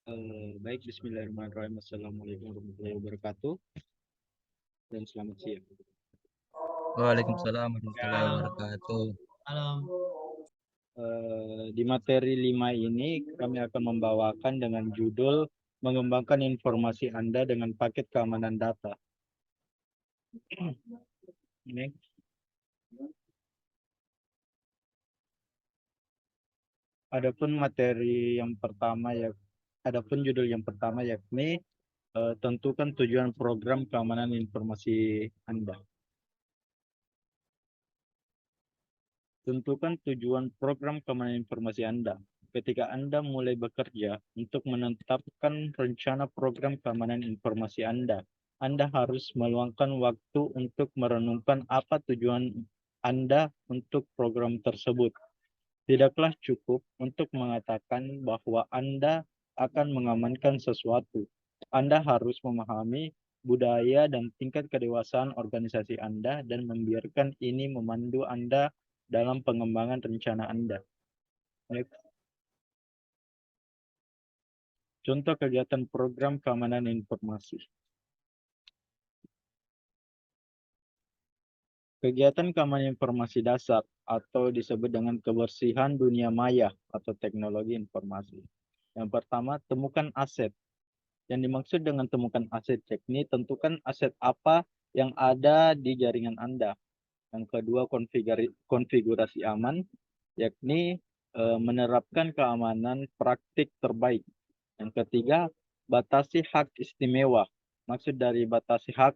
Baik, Bismillahirrahmanirrahim. Assalamualaikum warahmatullahi wabarakatuh, dan selamat siang. Waalaikumsalam warahmatullahi Halo, wabarakatuh. halo. Di materi 5 ini, kami akan membawakan dengan judul Mengembangkan Informasi Anda dengan Paket Keamanan Data. Ini. Adapun materi yang pertama adapun judul yang pertama yakni tentukan tujuan program keamanan informasi Anda. Tentukan tujuan program keamanan informasi Anda. Ketika Anda mulai bekerja untuk menetapkan rencana program keamanan informasi Anda harus meluangkan waktu untuk merenungkan apa tujuan Anda untuk program tersebut. Tidaklah cukup untuk mengatakan bahwa Anda akan mengamankan sesuatu. Anda harus memahami budaya dan tingkat kedewasaan organisasi Anda dan membiarkan ini memandu Anda dalam pengembangan rencana Anda. Next. Contoh kegiatan program keamanan informasi. Kegiatan keamanan informasi dasar atau disebut dengan kebersihan dunia maya atau teknologi informasi. Yang pertama, temukan aset. Yang dimaksud dengan temukan aset yakni tentukan aset apa yang ada di jaringan Anda. Yang kedua, konfigurasi aman, yakni menerapkan keamanan praktik terbaik. Yang ketiga, batasi hak istimewa. Maksud dari batasi hak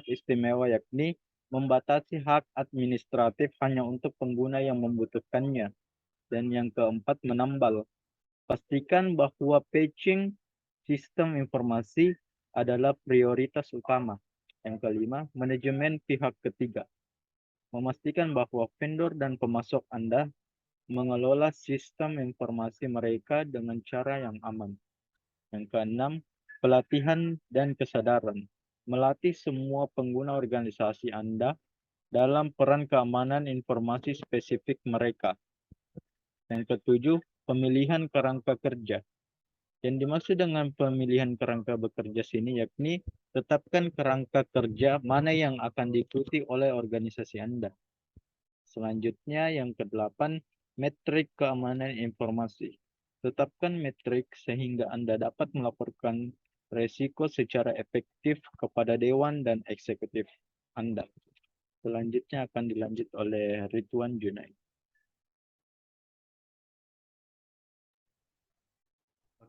istimewa yakni membatasi hak administratif hanya untuk pengguna yang membutuhkannya. Dan yang keempat, menambal. Pastikan bahwa patching sistem informasi adalah prioritas utama. Yang kelima, manajemen pihak ketiga. Memastikan bahwa vendor dan pemasok Anda mengelola sistem informasi mereka dengan cara yang aman. Yang keenam, pelatihan dan kesadaran. Melatih semua pengguna organisasi Anda dalam peran keamanan informasi spesifik mereka. Yang ketujuh, pemilihan kerangka kerja. Yang dimaksud dengan pemilihan kerangka bekerja sini yakni tetapkan kerangka kerja mana yang akan diikuti oleh organisasi Anda. Selanjutnya yang kedelapan, metrik keamanan informasi. Tetapkan metrik sehingga Anda dapat melaporkan resiko secara efektif kepada dewan dan eksekutif Anda. Selanjutnya akan dilanjut oleh Ridwan Junaid.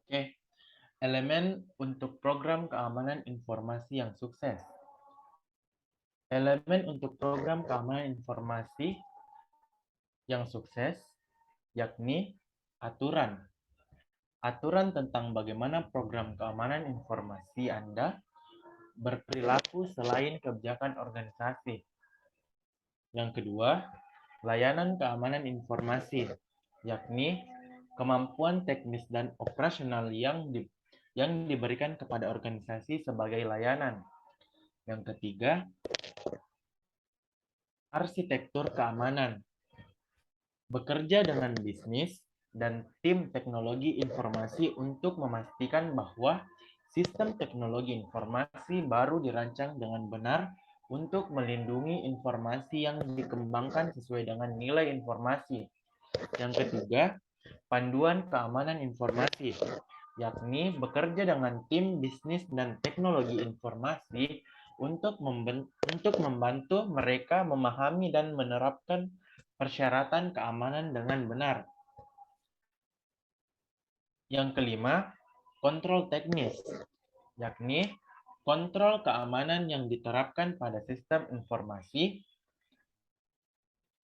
Oke, elemen untuk program keamanan informasi yang sukses. Elemen untuk program keamanan informasi yang sukses yakni aturan. Aturan tentang bagaimana program keamanan informasi Anda berperilaku selain kebijakan organisasi. Yang kedua, layanan keamanan informasi, yakni kemampuan teknis dan operasional yang diberikan kepada organisasi sebagai layanan. Yang ketiga, arsitektur keamanan. Bekerja dengan bisnis dan tim teknologi informasi untuk memastikan bahwa sistem teknologi informasi baru dirancang dengan benar untuk melindungi informasi yang dikembangkan sesuai dengan nilai informasi. Yang ketiga, panduan keamanan informasi, yakni bekerja dengan tim bisnis dan teknologi informasi untuk membantu mereka memahami dan menerapkan persyaratan keamanan dengan benar. Yang kelima, kontrol teknis, yakni kontrol keamanan yang diterapkan pada sistem informasi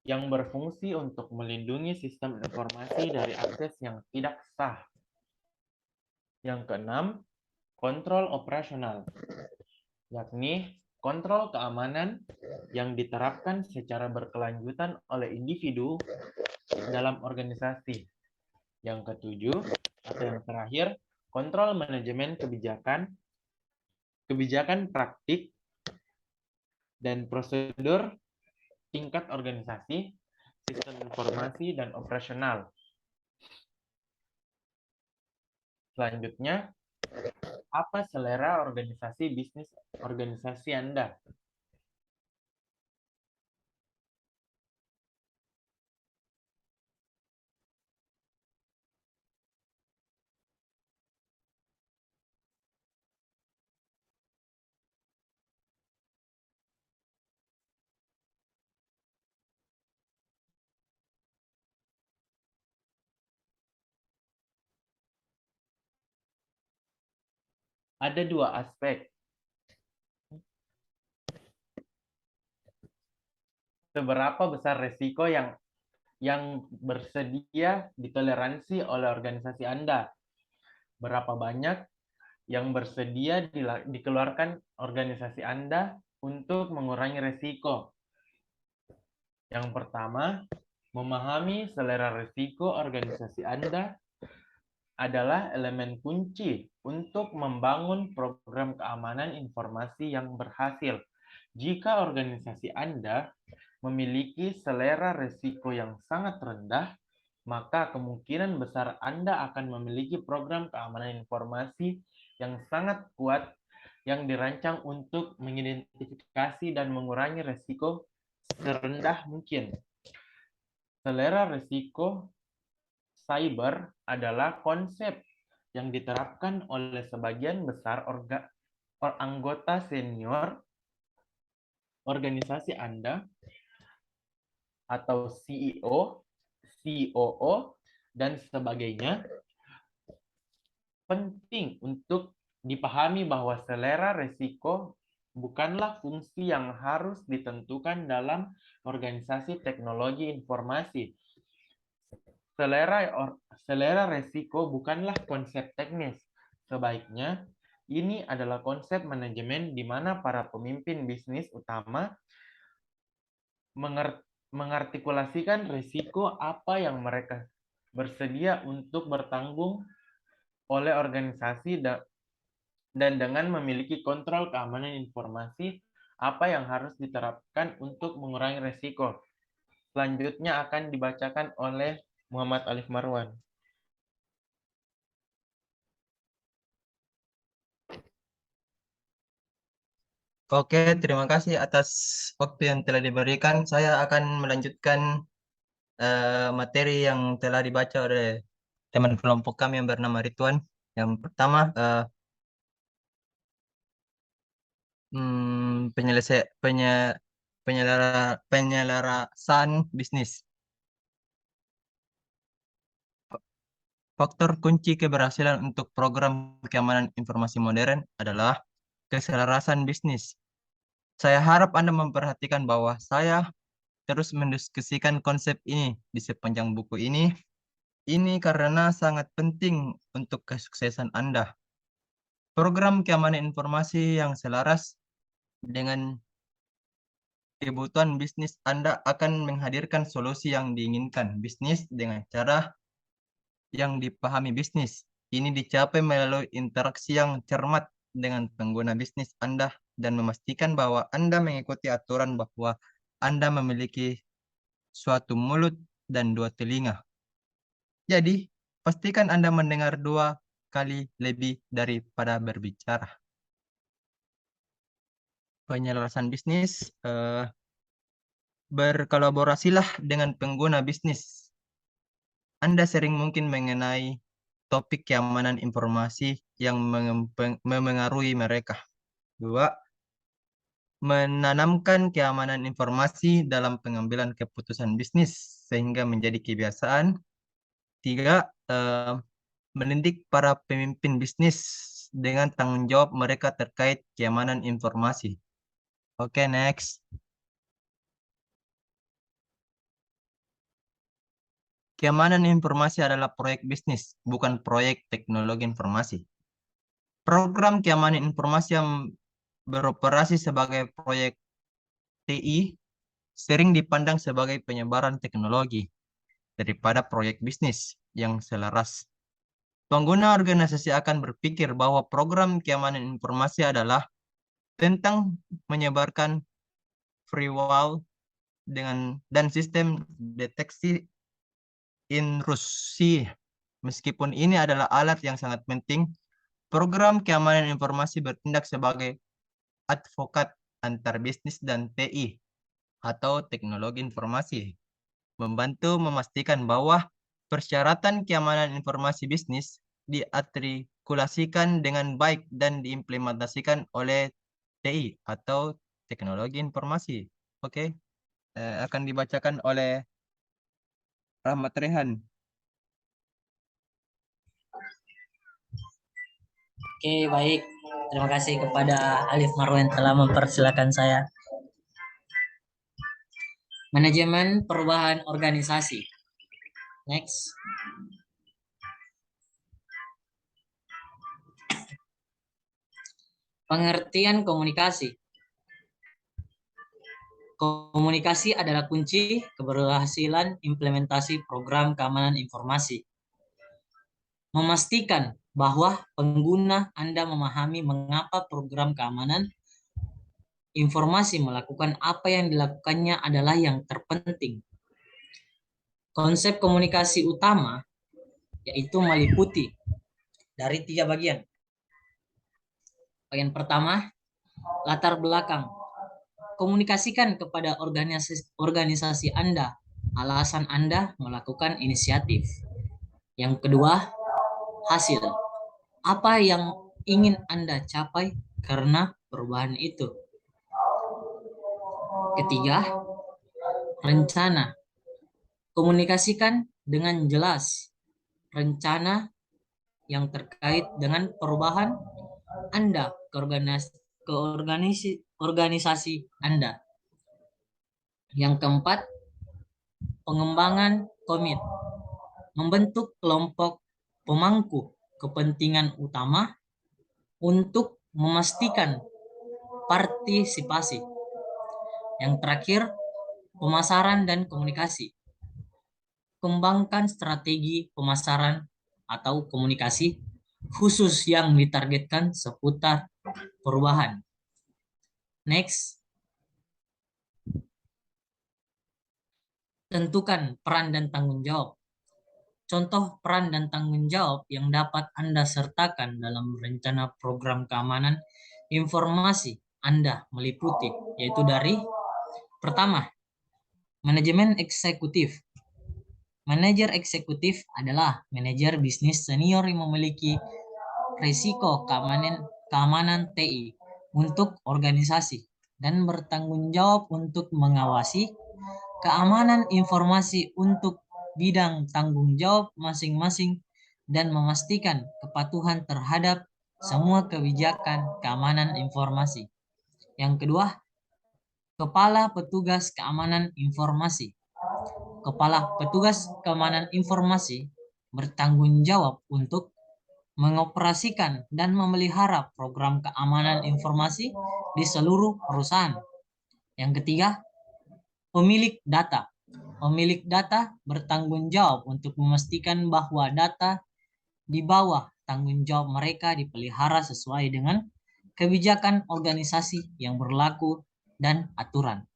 yang berfungsi untuk melindungi sistem informasi dari akses yang tidak sah. Yang keenam, kontrol operasional, yakni kontrol keamanan yang diterapkan secara berkelanjutan oleh individu dalam organisasi. Yang ketujuh, atau yang terakhir, kontrol manajemen kebijakan, kebijakan praktik, dan prosedur tingkat organisasi, sistem informasi, dan operasional. Selanjutnya, apa selera organisasi bisnis organisasi Anda? Ada dua aspek. Seberapa besar resiko yang bersedia ditoleransi oleh organisasi Anda? Berapa banyak yang bersedia dikeluarkan organisasi Anda untuk mengurangi resiko? Yang pertama, memahami selera risiko organisasi Anda adalah elemen kunci untuk membangun program keamanan informasi yang berhasil. Jika organisasi Anda memiliki selera risiko yang sangat rendah, maka kemungkinan besar Anda akan memiliki program keamanan informasi yang sangat kuat yang dirancang untuk mengidentifikasi dan mengurangi risiko serendah mungkin. Selera risiko cyber adalah konsep yang diterapkan oleh sebagian besar anggota senior organisasi Anda atau CEO, COO, dan sebagainya. Penting untuk dipahami bahwa selera risiko bukanlah fungsi yang harus ditentukan dalam organisasi teknologi informasi. Selera risiko bukanlah konsep teknis. Sebaiknya, ini adalah konsep manajemen di mana para pemimpin bisnis utama mengartikulasikan risiko apa yang mereka bersedia untuk bertanggung oleh organisasi dan dengan memiliki kontrol keamanan informasi apa yang harus diterapkan untuk mengurangi risiko. Selanjutnya akan dibacakan oleh Muhammad Alif Marwan. Oke, terima kasih atas waktu yang telah diberikan. Saya akan melanjutkan materi yang telah dibaca oleh teman kelompok kami yang bernama Ridwan. Yang pertama, penyelarasan bisnis. Faktor kunci keberhasilan untuk program keamanan informasi modern adalah keselarasan bisnis. Saya harap Anda memperhatikan bahwa saya terus mendiskusikan konsep ini di sepanjang buku ini. Ini karena sangat penting untuk kesuksesan Anda. Program keamanan informasi yang selaras dengan kebutuhan bisnis Anda akan menghadirkan solusi yang diinginkan bisnis dengan cara yang dipahami bisnis. Ini dicapai melalui interaksi yang cermat dengan pengguna bisnis Anda dan memastikan bahwa Anda mengikuti aturan bahwa Anda memiliki suatu mulut dan dua telinga. Jadi, pastikan Anda mendengar 2 kali lebih daripada berbicara. Penyelarasan bisnis, berkolaborasilah dengan pengguna bisnis. Anda sering mungkin mengenai topik keamanan informasi yang memengaruhi mereka. 2. Menanamkan keamanan informasi dalam pengambilan keputusan bisnis sehingga menjadi kebiasaan. 3. Mendidik para pemimpin bisnis dengan tanggung jawab mereka terkait keamanan informasi. Oke, next. Keamanan informasi adalah proyek bisnis, bukan proyek teknologi informasi. Program keamanan informasi yang beroperasi sebagai proyek TI sering dipandang sebagai penyebaran teknologi daripada proyek bisnis yang selaras. Pengguna organisasi akan berpikir bahwa program keamanan informasi adalah tentang menyebarkan firewall dan sistem deteksi intrusi Meskipun ini adalah alat yang sangat penting, program keamanan informasi bertindak sebagai advokat antar bisnis dan TI atau teknologi informasi, membantu memastikan bahwa persyaratan keamanan informasi bisnis diartikulasikan dengan baik dan diimplementasikan oleh TI atau teknologi informasi. Oke, akan dibacakan oleh Rahmat Rehan. Oke, baik. Terima kasih kepada Alif Marwan telah mempersilakan saya. Manajemen perubahan organisasi. Next. Pengertian komunikasi. Komunikasi adalah kunci keberhasilan implementasi program keamanan informasi. Memastikan bahwa pengguna Anda memahami mengapa program keamanan informasi melakukan apa yang dilakukannya adalah yang terpenting. Konsep komunikasi utama yaitu meliputi dari 3 bagian. Bagian pertama, latar belakang. Komunikasikan kepada organisasi Anda alasan Anda melakukan inisiatif. Yang kedua, hasil. Apa yang ingin Anda capai karena perubahan itu. Ketiga, rencana. Komunikasikan dengan jelas rencana yang terkait dengan perubahan Anda ke organisasi Anda. Yang keempat, pengembangan komit. Membentuk kelompok pemangku kepentingan utama untuk memastikan partisipasi. Yang terakhir, pemasaran dan komunikasi. Kembangkan strategi pemasaran atau komunikasi khusus yang ditargetkan seputar perubahan. Next. Tentukan peran dan tanggung jawab. Contoh peran dan tanggung jawab yang dapat Anda sertakan dalam rencana program keamanan informasi Anda meliputi, yaitu dari pertama, manajemen eksekutif. Manajer eksekutif adalah manajer bisnis senior yang memiliki risiko keamanan TI untuk organisasi dan bertanggung jawab untuk mengawasi keamanan informasi untuk bidang tanggung jawab masing-masing dan memastikan kepatuhan terhadap semua kebijakan keamanan informasi. Yang kedua, Kepala Petugas Keamanan Informasi. Kepala Petugas Keamanan Informasi bertanggung jawab untuk mengoperasikan dan memelihara program keamanan informasi di seluruh perusahaan. Yang ketiga, pemilik data. Pemilik data bertanggung jawab untuk memastikan bahwa data di bawah tanggung jawab mereka dipelihara sesuai dengan kebijakan organisasi yang berlaku dan aturan.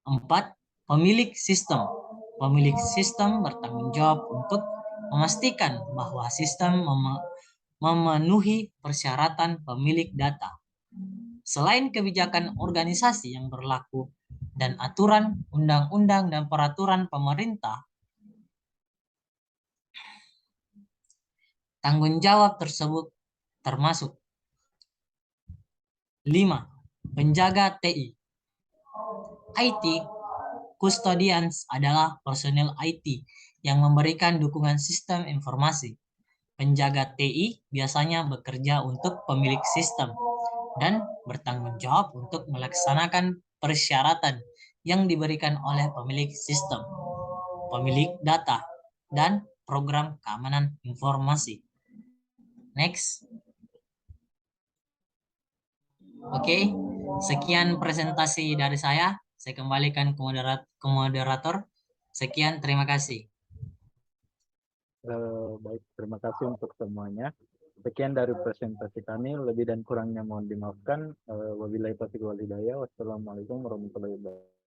4. Pemilik sistem. Pemilik sistem bertanggung jawab untuk memastikan bahwa sistem memenuhi persyaratan pemilik data. Selain kebijakan organisasi yang berlaku dan aturan, undang-undang, dan peraturan pemerintah, tanggung jawab tersebut termasuk 5. Penjaga TI. IT custodians adalah personel IT yang memberikan dukungan sistem informasi. Penjaga TI biasanya bekerja untuk pemilik sistem dan bertanggung jawab untuk melaksanakan persyaratan yang diberikan oleh pemilik sistem, pemilik data, dan program keamanan informasi. Next. Oke, sekian presentasi dari saya. Saya kembalikan ke moderator. Sekian, terima kasih. Baik, terima kasih untuk semuanya. Sekian dari presentasi kami. Lebih dan kurangnya mohon dimaafkan. Wabillahi taufiq wal hidayah. Wassalamualaikum warahmatullahi wabarakatuh.